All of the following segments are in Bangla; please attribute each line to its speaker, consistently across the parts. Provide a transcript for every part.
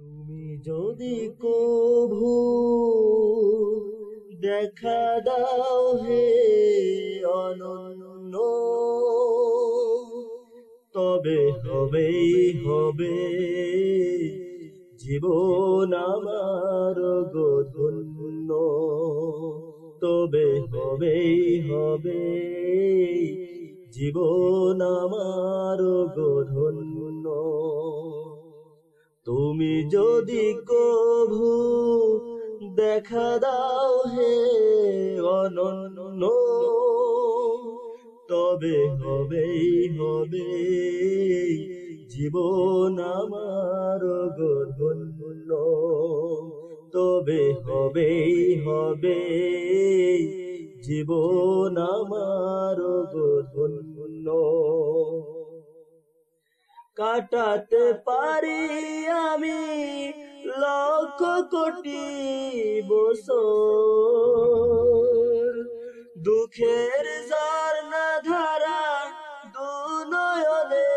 Speaker 1: তুমি যদি কভু দেখা দাও হে অনন্য, তবে হবেই হবে জীবন আমার গো ধন্য। তবে হবেই হবে জীবন আমার গো ধন্য। তুমি যদি কভু দেখা দাও হে অনন্য, তবে হবেই হবে জীবন আমার গো ধন্য। তবে হবেই হবে জীবন আমার গো ধন্য। কাটাতে পারি আমি লক্ষ কোটি বছর, দুঃখের ঝর্ণা ধারা দু নয়নে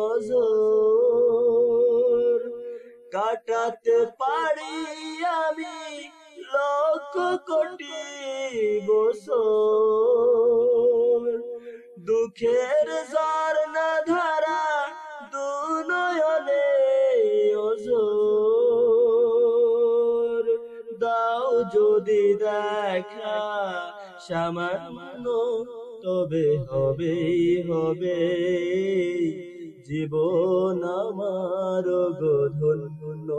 Speaker 1: অঝোর। কাটাতে পারি আমি লক্ষ কোটি বছর, দুঃখের ঝর্ণা ধারা দু নয়নে অঝোর। দাও যদি দেখা সামান্য, তবে হবেই হবে জীবন আমার গো ধন্য।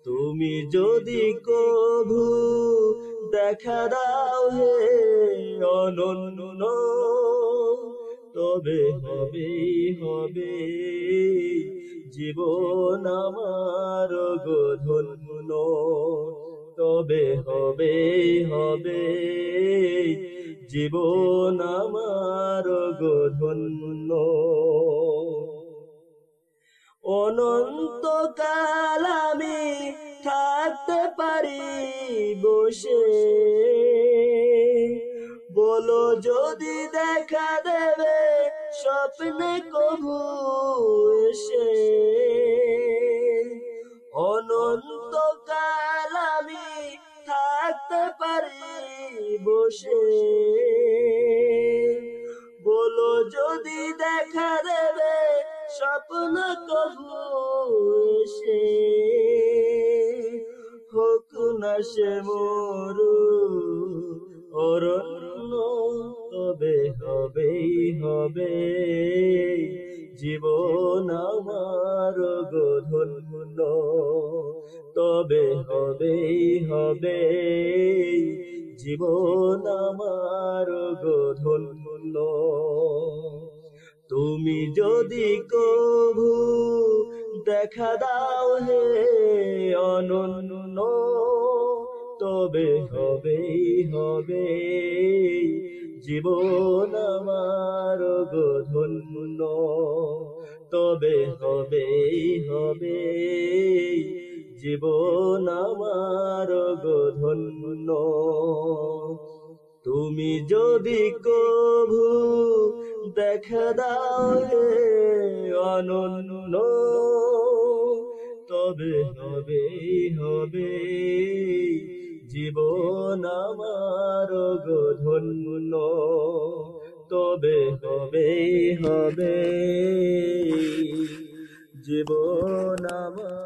Speaker 1: তুমি যদি কভু দেখা দাও হে অনন্য, তবে হবেই হবে জীবন আমার গো ধন্য। তবে হবেই হবে জীবন আমার গো ধন্য। অনন্তকাল আমি থাকতে পারি বসে, বলো যদি দেখা দেবে স্বপ্নে কভু এসে। অনন্তকাল আমি থাকতে পারি বসে, বলো যদি দেখা দেবে স্বপ্ন কভু এসে। হোক না সে মরু অরণ্য, তবে হবেই হবে জীবন আমার গো ধন্য। তবে হবেই হবে জীবন আমার গো ধন্য। তুমি যদি কভু দেখা দাও হে অনন্য, তবে হবেই হবে জীবন আমার গো ধন্য। তবে হবেই হবে জীবন আমার গো ধন্য। তুমি যদি কভু দেখা দাও হে অনন্য, তবে হবেই হবে জীবন আমার গো ধন্য। তবে হবেই হবে জীবন আমার।